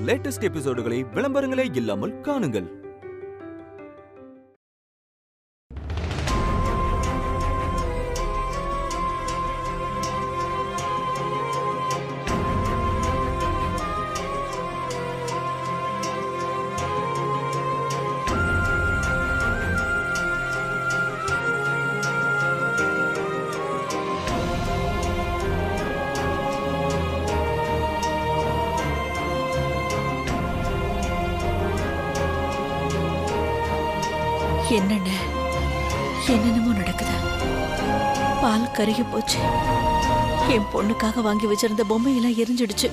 Latest எபிசோடுகளை விளம்பரங்களே இல்லாமல் காணுங்கள். என்னென்னமோ நடக்குது. பால் கருகி போச்சு. என் பொண்ணுக்காக வாங்கி வச்சிருந்த பொம்மையெல்லாம் எரிஞ்சிடுச்சு.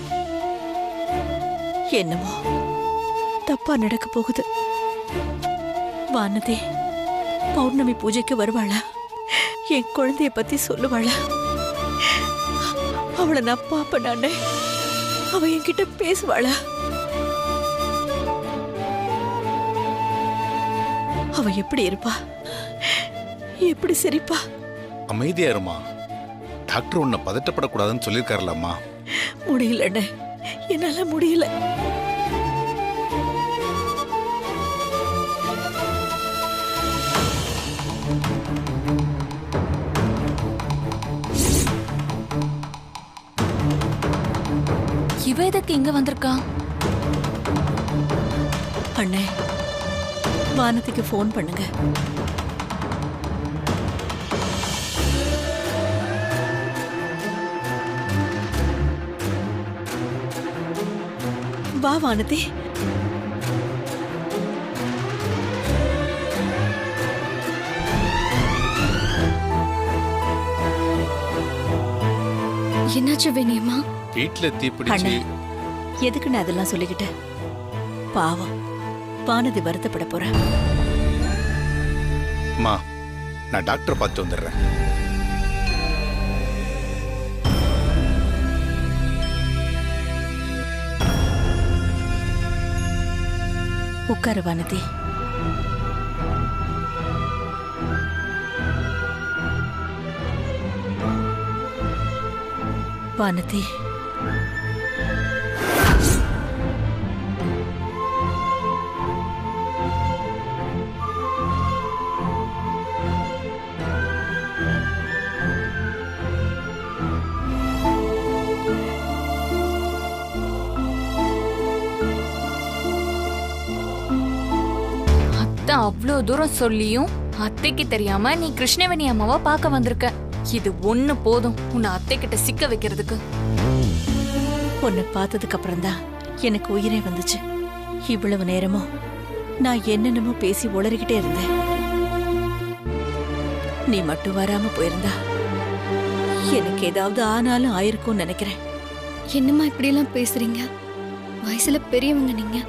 என்னமோ தப்பா நடக்க போகுது. வானதி பௌர்ணமி பூஜைக்கு வருவாளா? என் குழந்தைய பத்தி சொல்லுவாளா? அவளை நான் பாப்ப நானே. அவ என்கிட்ட பேசுவாளா? அவ எப்படி இருப்பா? எப்படி சிரிப்பா? அமைதியா இருமா. டாக்டர் உன்னை பதட்டப்படக்கூடாதுன்னு சொல்லியிருக்காருலம்மா. முடியல, என்னால முடியல. இவ எதுக்கு இங்க வந்திருக்கா? அண்ணே, வானத்துக்கு போன் பண்ணுங்க. வா வானதி. என்னாச்சு வேணியம்மா? வீட்டுல தீப்பிடிச்சு. எதுக்கு நான் அதெல்லாம் சொல்லிக்கிட்டு? பாவம், வானதி வருத்தப்பட போற. அம்மா, நான் டாக்டரை பார்த்து வந்துடுறேன். உட்காரு வானதி. வானதி, அவ்வளோ தூரம் சொல்லியும் அத்தைக்கு தெரியாம நீ கிருஷ்ணவேணி அம்மாவை பார்க்க வந்திருக்க. இது ஒண்ணு போதும் உன்னை அத்தை கிட்ட சிக்க வைக்கிறதுக்கு. உன்னை பார்த்ததுக்கு அப்புறம் தான் எனக்கு உயிரே வந்துச்சு. இவ்வளவு நேரமும் நான் என்னென்னமோ பேசி உளறிக்கிட்டே இருந்தேன். நீ மட்டும் வராம போயிருந்தா எனக்கு ஏதாவது ஆனாலும் ஆயிருக்கும்னு நினைக்கிறேன். என்னம்மா இப்படியெல்லாம் பேசுறீங்க? வயசுல பெரியவங்க நீங்க,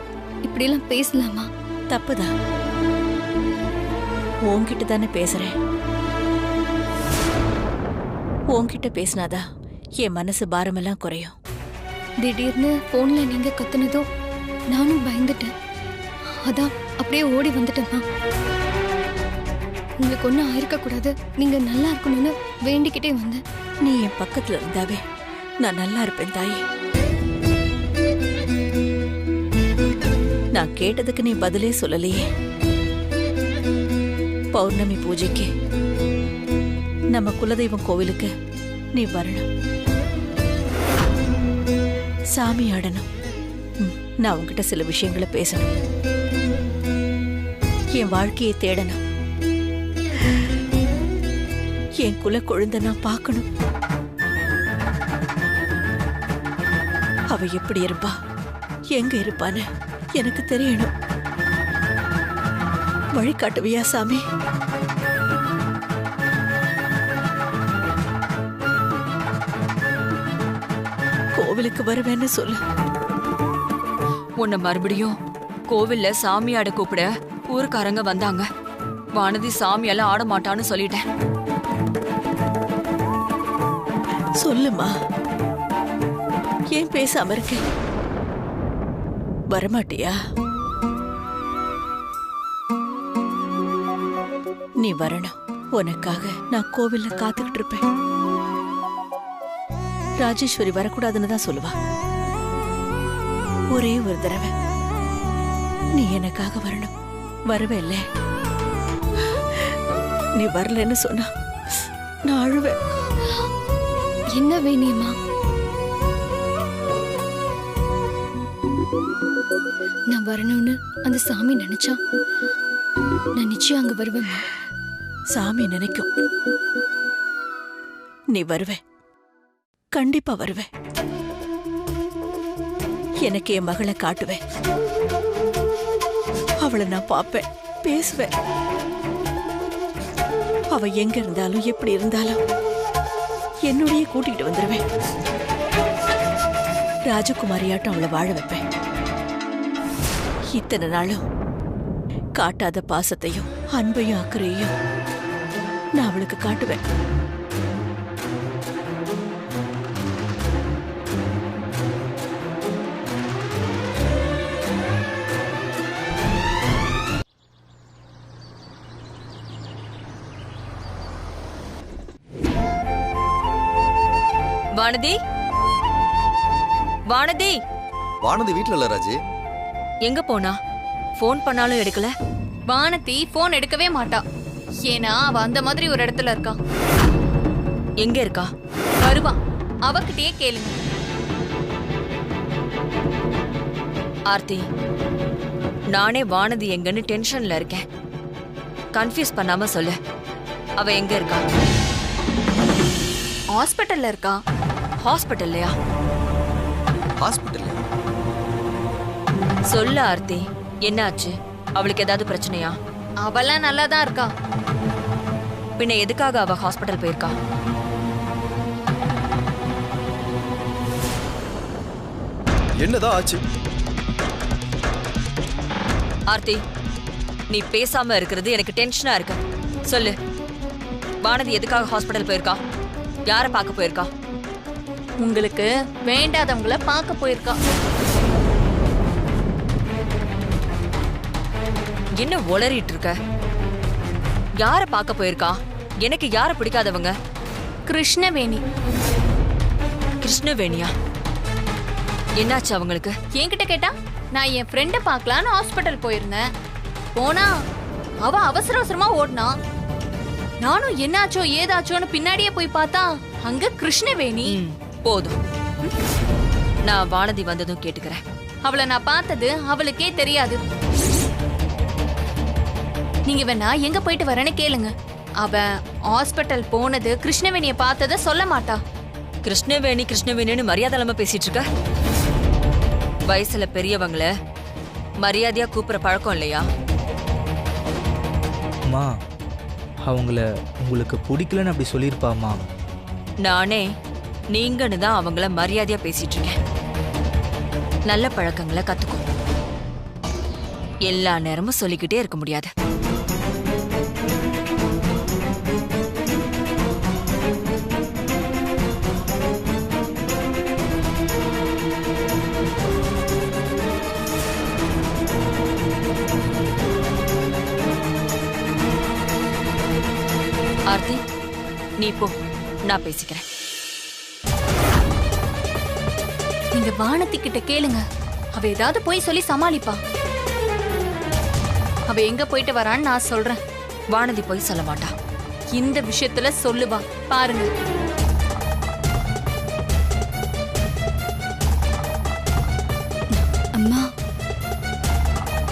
இப்படியெல்லாம் பேசலாமா? தப்புதான். உன்கிட்ட தானே பேசுறேன். உன்கிட்ட பேசினாதா என் மனசு பாரமெல்லாம் குறையும். திடீர்னு போன்ல நீங்க கத்துனதும் நானும் பயந்துட்டேன். அதான் அப்படியே ஓடி வந்துட்டேம்மா. உங்களுக்கு ஒன்றும் ஆயிருக்க கூடாது, நீங்க நல்லா இருக்கணும்னு வேண்டிக்கிட்டே வந்தேன். நீ என் பக்கத்துல இருந்தாவே நான் நல்லா இருப்பேன் தாயே. நான் கேட்டதுக்கு நீ பதிலே சொல்லலையே. பௌர்ணமி பூஜைக்கு நம்ம குலதெய்வம் கோவிலுக்கு நீ வரணும். சாமி ஆடணும். நான் உன்கிட்ட சில விஷயங்களை பேசணும். என் வாழ்க்கையை தேடணும். என் குல கொழுந்த நான் பார்க்கணும். அவ எப்படி இருப்பா, எங்க இருப்பான்னு எனக்கு தெரியணும். வழிகாட்டுவியா சாமி? கோவிலுக்கு வருவேன்னு சொல்லு. உன்னை மறுபடியும் கோவில்ல சாமி ஆட கூப்பிட ஊருக்காரங்க வந்தாங்க. வானதி சாமியால ஆட மாட்டான்னு சொல்லிட்டேன். சொல்லுமா, ஏன் பேசாம இருக்க? வரமாட்டியா? நீ வரணும். உனக்காக நான் கோவில்ல காத்துக்கிட்டு இருப்பேன். ராஜேஸ்வரி வரக்கூடாதுன்னு தான் சொல்லுவா. ஒரே ஒரு தடவை நீ எனக்காக வரணும். வருவே இல்ல? நீ வரலன்னு சொன்னா நான் அழுவேன். என்ன வேணியம்மா? நான் வரணும்னு அந்த சாமி நினைச்சா நான் நிச்சயம் அங்க வருவேம்மா. சாமி நினைக்கும், நீ வருவே, கண்டிப்பா வருவே. எனக்கு என் மகளை காட்டுவேன், அவளை நான் பாப்பேன், பேசுவேன். அவ எங்க இருந்தாலும் எப்படி இருந்தாலும் என்னுடைய கூட்டிட்டு வந்துருவேன். ராஜகுமாரியாட்டம் அவளை வாழ வைப்பேன். இத்தனை நாளும் காட்டாத பாசத்தையும் அன்பையும் அக்கறையும் நான் அவளுக்கு காட்டுவேன். வானதி, வானதி, வானதி வீட்ல இல்ல ராஜி. எங்க போனா? போன் பண்ணாலும் எடுக்கல. வானதி போன் எடுக்கவே மாட்டா. ஏன்னா அவ அந்த மாதிரி ஒரு இடத்துல இருக்கா. எங்க இருக்கா? வருவா, அவகிட்டயே கேளுங்க. ஆர்த்தி, நானே வானதி எங்கன்னு டென்ஷன்ல இருக்கேன். கன்ஃபியூஸ் பண்ணாம சொல்லு, அவ எங்க இருக்கா? ஹாஸ்பிட்டல்ல இருக்கா. ஹாஸ்பிட்டல்லையா? ஹாஸ்பிட்டல்ல சொல்லு ஆர்த்தி, என்னாச்சு? அவளுக்கு ஏதாவது பிரச்சனையா? அவெல்லாம் நல்லா தான் இருக்கா. பின்ன எதுக்காக அவ ஹாஸ்பிட்டல் போயிருக்கா? என்னதான் ஆச்சு? ஆர்த்தி, நீ பேசாம இருக்கிறது எனக்கு டென்ஷனா இருக்கு. சொல்லு, வானதி எதுக்காக ஹாஸ்பிட்டல் போயிருக்கா? யார பார்க்க போயிருக்கா? உங்களுக்கு வேண்டாதவங்கள பார்க்க போயிருக்கா. என்ன உளறிட்டு இருக்க? யார பார்க்க போயிருக்கா? எனக்கு யார பிடிக்காதவங்க? கிருஷ்ணவேணி. கிருஷ்ணவேணியா? என்னாச்சு அவங்களுக்கு? என்கிட்ட கேட்டா நான் என் ஃப்ரெண்ட பார்க்கலான்னு ஹாஸ்பிட்டல் போயிருந்தேன். போனா அவ அவசர அவசரமா ஓடுனா. நானும் என்னாச்சோ ஏதாச்சோன்னு பின்னாடியே போய் பார்த்தா அங்க கிருஷ்ணவேணி. போதும், நான் வானதி வந்ததும் கேட்டுக்கிறேன். அவளை நான் பார்த்தது அவளுக்கே தெரியாது. நீங்க வேணா எங்க போயிட்டு வரேன்னு கேளுங்க. அவ ஹாஸ்பிட்டல் போனது கிருஷ்ணவேணிய பார்த்தத சொல்ல மாட்டா. கிருஷ்ணவேணி கிருஷ்ணவேணின்னு மரியாதை இல்லாம பேசிட்டு இருக்க. வயசுல பெரியவங்கள மரியாதையா கூப்பிடுற பழக்கம் இல்லையா? அம்மா, அவங்கள உங்களுக்கு பிடிக்கலன்னு அப்படி சொல்லியிருப்பாம்மா. நானே நீங்கன்னு தான் அவங்கள மரியாதையா பேசிட்டு இருக்கேன். நல்ல பழக்கங்களை கத்துக்கோ. எல்லா நேரமும் சொல்லிக்கிட்டே இருக்க முடியாது. ஆர்த்தி, நீ போ, நான் பேசிக்கிறேன். நீங்க வானதி கிட்ட கேளுங்க. அவ ஏதாவது போய் சொல்லி சமாளிப்பா. அவ எங்க போயிட்டு வரான்னு நான் சொல்றேன். வானதி போய் சொல்ல மாட்டா. இந்த விஷயத்துல சொல்லுவா, பாருங்க. அம்மா,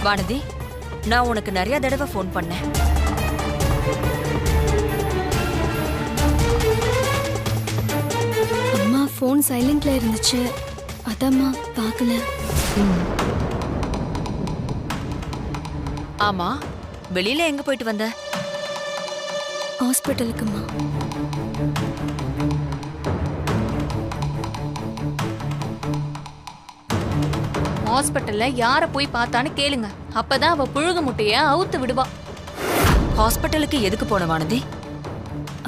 வானதி, நான் உனக்கு நிறைய தடவை ஃபோன் பண்ணேன். அம்மா ஃபோன் சைலண்ட்ல இருந்துச்சு, அதம்மா பார்க்கல. ஆமா, வெளியில எங்க போயிட்டு வந்த? ஹாஸ்பிட்டலுக்குமா. ஹாஸ்பிட்டல்ல யார போய் பார்த்தான்னு கேளுங்க. அப்பதான் அவ புழுகு முட்டைய அவுத்து விடுவா. ஹாஸ்பிட்டலுக்கு எதுக்கு போன வானதி?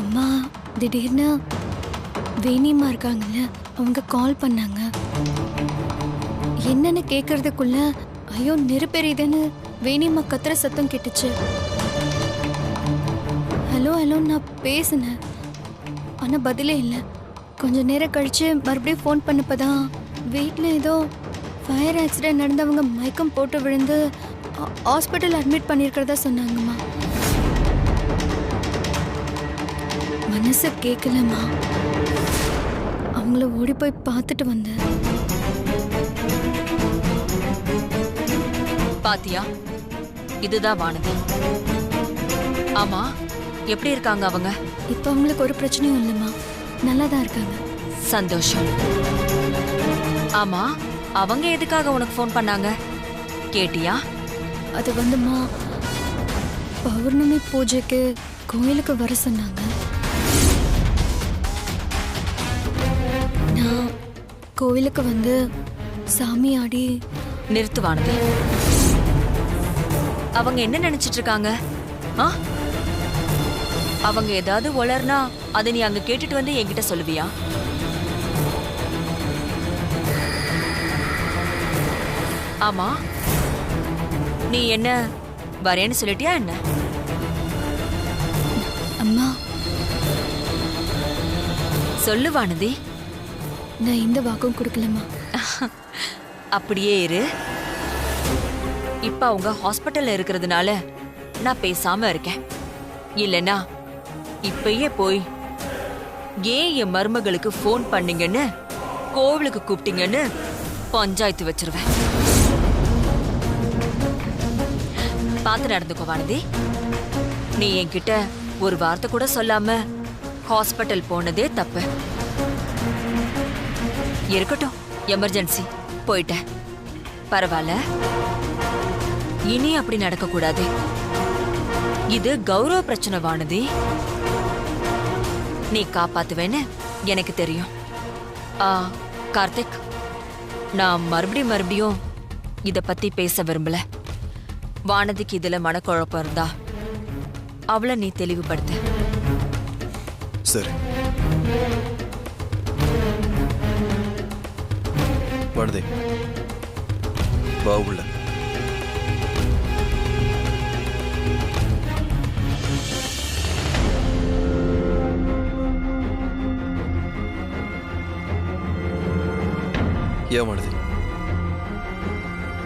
அம்மா, திடீர்னு வேணியம்மா இருக்காங்கல்ல, அவங்க கால் பண்ணாங்க. என்னன்னு கேக்குறதுக்குள்ள ஐயோ நெருப்பெரியுதுன்னு வேணியம்மா கத்துற சத்தம் கேட்டுச்சு. ஹலோ ஹலோ நான் பேசினேன், ஆனா பதிலே இல்லை. கொஞ்ச நேரம் கழிச்சு மறுபடியும் ஃபோன் பண்ணப்பதான் வீட்டில் ஏதோ ஃபயர் ஆக்சிடென்ட் நடந்தவங்க மயக்கம் போட்டு விழுந்து ஹாஸ்பிட்டல் அட்மிட் பண்ணியிருக்கிறதா சொன்னாங்கம்மா. மனசு கேட்கலம்மா. அவங்கள ஓடி போய் பார்த்துட்டு வந்தேன். பாத்தியா, இதுதான் வானதி. ஆமா, எப்படி இருக்காங்க அவங்க? இப்போ அவங்களுக்கு ஒரு பிரச்சனையும் இல்லைம்மா, நல்லா தான் இருக்காங்க. சந்தோஷம். ஆமா, அவங்க எதுக்காக உனக்கு ஃபோன் பண்ணாங்க கேட்டியா? அது வந்துமா, பௌர்ணமி பூஜைக்கு கோயிலுக்கு வர சொன்னாங்க. நான் கோவிலுக்கு வந்து சாமி ஆடி. நிறுத்துவானது. அவங்க என்ன நினைச்சிட்டு இருக்காங்க? ஆ? அவங்க ஏதாவது உளர்னா அதை நீ அங்க கேட்டுட்டு வந்து என்கிட்ட சொல்லுவியா? ஆமா, நீ என்ன வரேன்னு சொல்லிட்டியா என்ன? அம்மா, சொல்லு வானதி. நான் இந்த வாக்கும் கொடுக்கலம்மா. அப்படியே இரு. இப்ப அவங்க ஹாஸ்பிட்டல்ல இருக்கிறதுனால நான் பேசாம இருக்கேன். இல்லனா இப்பயே போய் ஏன் என் மருமகளுக்கு ஃபோன் பண்ணீங்கன்னு, கோவிலுக்கு கூப்பிட்டீங்கன்னு பஞ்சாயத்து வச்சிருவேன். பார்த்து நடந்துக்கோ வானதி. நீ என்கிட்ட ஒரு வார்த்தை கூட சொல்லாம ஹாஸ்பிட்டல் போனதே தப்பு. இருக்கட்டும், எமர்ஜென்சி போயிட்டேன், பரவாயில்ல. இனி அப்படி நடக்க கூடாது. இது கௌரவ பிரச்சனை வானதி. நீ காப்பாத்துவேன்னு எனக்கு தெரியும். கார்த்திக், நான் மறுபடியும் இத பத்தி பேச விரும்பல. வானதிக்கு இதுல மனக்குழப்பம் இருந்தா அவளை நீ தெளிவுபடுத்து. சரி வானதி, வா உள்ள. ஏன் வானதி,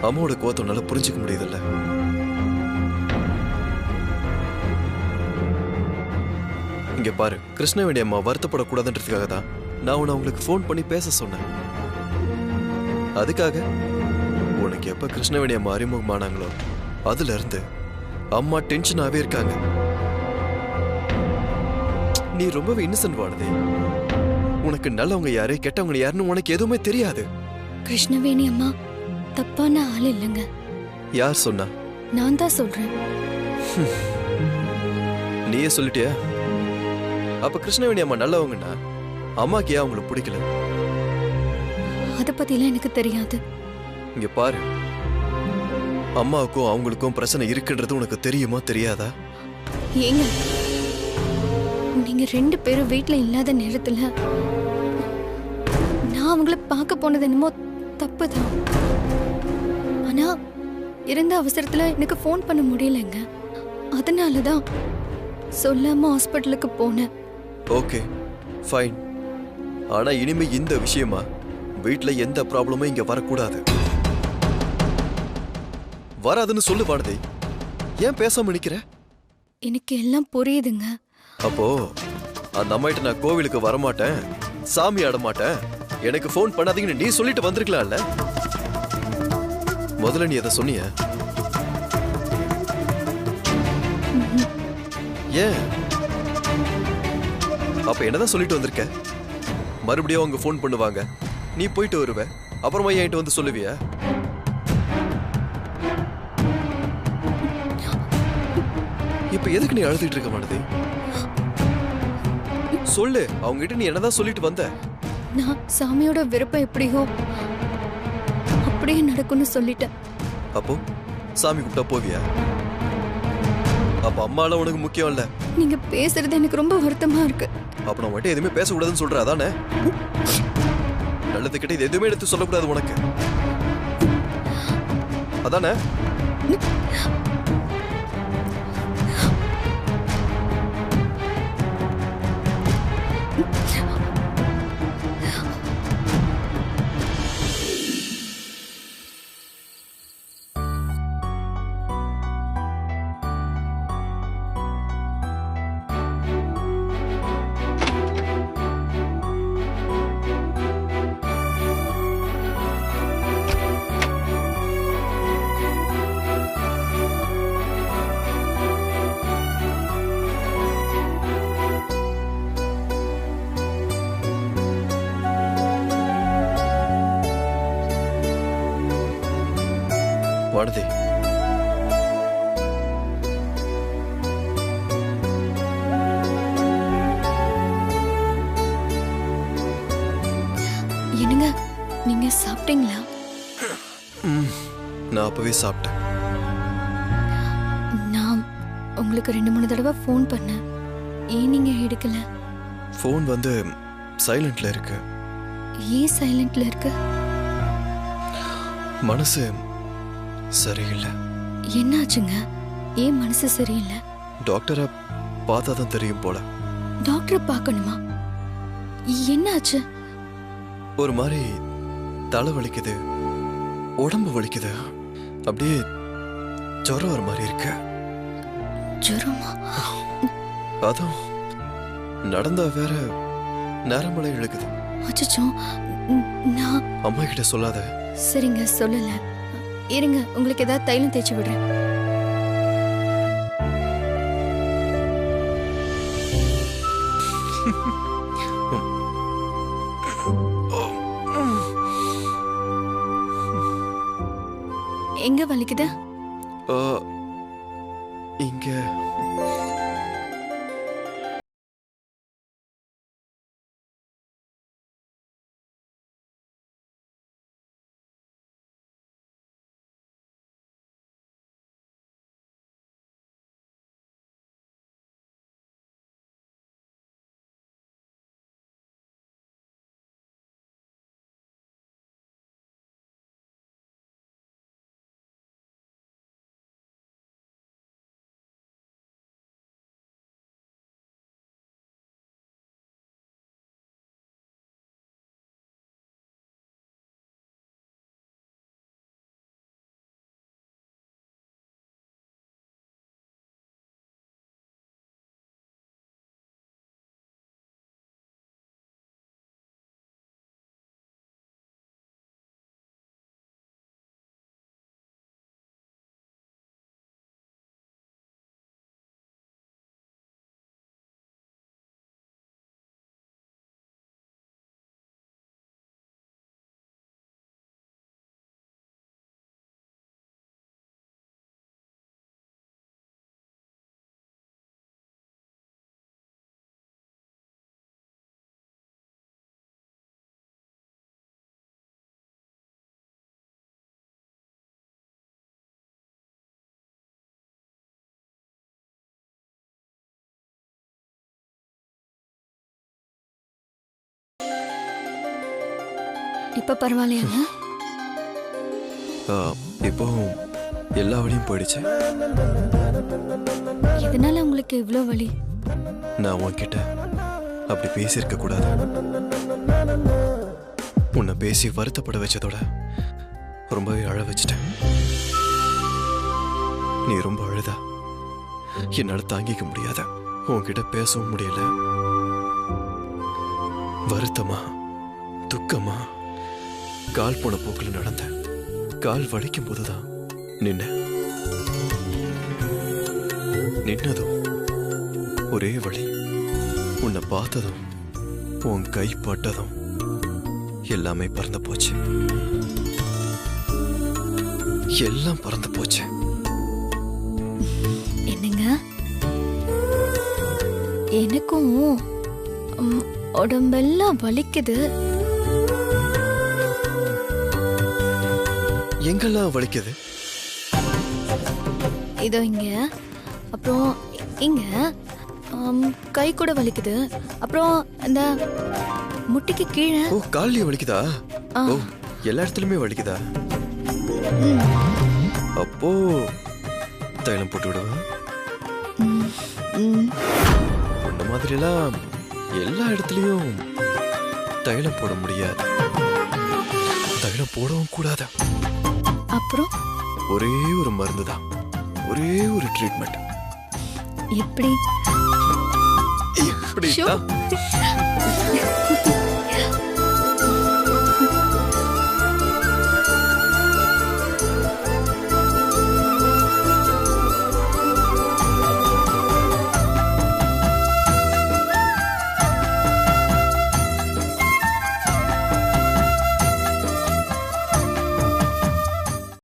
அம்மாவோட கோவத்தை நல்லா புரிஞ்சுக்க முடியுதுல்ல? இங்க பாரு, கிருஷ்ணவேணி அம்மா வருத்தப்படக்கூடாதுன்றதுக்காக தான் நான் உன்னை அவங்களுக்கு ஃபோன் பண்ணி பேச சொன்னேன். அதுக்காக உனக்கு எப்ப கிருஷ்ணவேணி அம்மா அறிமுகமானாங்களோ அதுல இருந்து அம்மா டென்ஷனாவே இருக்காங்க. நீ ரொம்பவே இன்னசென்ட் வானதி. உனக்கு நல்லவங்க யாரு கெட்டவங்க யாருன்னு உனக்கு எதுவுமே தெரியாது. கிருஷ்ணவேணி அம்மா தப்பான ஆள் இல்லைங்க. யார் சொன்னா? நான் தான் சொல்றேன். நீயே சொல்லிட்டியா? அப்ப கிருஷ்ணவேணி அம்மா நல்லவங்கன்னா அம்மாக்கு ஏன் அவங்களை பிடிக்கல? அத பத்திலாம் எனக்கு தெரியாது. இங்க பாரு, அம்மாவுக்கும் அவங்களுக்கும் பிரச்சனை இருக்குன்றது உனக்கு தெரியுமா தெரியாதா? ஏங்க, நீங்க 2 பேரும் வீட்ல இல்லாத நேரத்துல நான் அவங்கள பார்க்க போனது என்னமோ தப்புதான். ஆனா இருந்த அவசரத்துல எனக்கு ஃபோன் பண்ண முடியலங்க. அதனாலதான் சொல்லாம ஹாஸ்பிட்டலுக்கு போனேன். Okay fine. ஆனா இனிமே இந்த விஷயமா வீட்ல எந்த ப்ராப்ளமும் இங்க வரக்கூடாது. வராதுன்னு சொல்லு வானதி. ஏன் பேசாம நிக்கிற? எனக்கு எல்லாம் புரியுதுங்க. அப்போ அந்த அம்மாயிட்ட நான் கோவிலுக்கு வரமாட்டேன், சாமி ஆட மாட்டேன், எனக்கு ஃபோன் பண்ணாதீங்கன்னு நீ சொல்லிட்டு வந்திருக்கலாம்ல. முதல்ல நீ அதை சொன்னிய? ஏன் அப்ப என்னதான் சொல்லிட்டு வந்திருக்க? மறுபடியும் அவங்க ஃபோன் பண்ணுவாங்க, நீ போயிட்டு வருவ, அப்புறமா என்கிட்ட வந்து சொல்லுவியா? இப்ப எதுக்கு நீ அழுதுட்டு இருக்க மாட்டேது? சொல்லு, அவங்க கிட்ட நீ என்னதான் சொல்லிட்டு வந்த? நான் சாமியோட விருப்பம் எப்படியோ அப்படியே நடக்கும்னு சொல்லிட்டேன். அப்போ சாமி கூப்பிட்டா போவியா? அப்ப அம்மால உனக்கு முக்கியம் இல்ல? நீங்க பேசுறது எனக்கு ரொம்ப வருத்தமா இருக்கு. அப்ப நான் மட்டும் எதுவுமே பேசக்கூடாதுன்னு சொல்ற அதானே? நல்லது கிட்ட இது எதுவுமே எடுத்து சொல்லக்கூடாது உனக்கு அதானே? வானதி, என்னங்க நீங்க சாப்பிட்டீங்களா? நான் அப்பவே சாப்பிட்டேன். நான் உங்களுக்கு 2-3 தடவை ஃபோன் பண்ணேன். ஏன் நீங்க எடுக்கல? ஃபோன் வந்து சைலண்ட்ல இருக்கு. ஏன் சைலண்ட்ல இருக்கு? மனசு சரியில்லை. என்னாச்சுங்க? ஏன் மனசு சரியில்லை? டாக்டரை பார்த்தா தான் தெரியும் போல. டாக்டரை பார்க்கணுமா? என்னாச்சு? ஒரு மாதிரி தலை வலிக்குது, உடம்பு வலிக்குது, அப்படியே ஜுரம் வர மாதிரி இருக்கு. ஜுரமா? அதுவும் நடந்தா வேற நரம்பலை இழுக்குது. அச்சச்சோ, நான் அம்மா கிட்ட சொல்லாத. சரிங்க சொல்லல. இருங்க உங்களுக்கு ஏதாவது தைலம் தேய்ச்சி விடுறேன். எங்க வலிக்குது? இங்க இப்ப பரவாயில்லையாங்க? இப்போ எல்லா வழியும் போயிடுச்சு. எதனால உங்களுக்கு இவ்ளோ வலி? நான் உன்கிட்ட அப்படி பேசியிருக்க கூடாது. உன்னை பேசி வருத்தப்பட வச்சதோட ரொம்பவே அழ வச்சிட்டேன். நீ ரொம்ப அழுதா என்னால தாங்கிக்க முடியாத. உன்கிட்ட பேசவும் முடியல. வருத்தமா துக்கமா கால் போன போக்கில் நடந்த. கால் வலிக்கும் போதுதான் நின்னதும் ஒரே வழி. உன்னை பார்த்ததும் உன் கை பட்டதும் எல்லாமே பறந்து போச்சு. எல்லாம் பறந்து போச்சு. என்னங்க எனக்கும் உடம்பெல்லாம் வலிக்குது. எங்கெல்லாம் வலிக்குது? இதோ இங்க, அப்புறம் இங்க, கை கூட வலிக்குது. அப்புறம் இந்த முட்டிக்கு கீழே. ஓ, கால்லயும் வலிக்குதா? ஓ, எல்லா இடத்துலயுமே வலிக்குதா? அப்போ தைலம் போட்டு விடுவா. இந்த மாதிரி எல்லாம் எல்லா இடத்துலயும் தைலம் போட முடியாது. தைலம் போடவும் கூடாது. அப்புறம் ஒரே ஒரு மருந்து தான், ஒரே ஒரு ட்ரீட்மெண்ட். எப்படி? இப்படி தான்.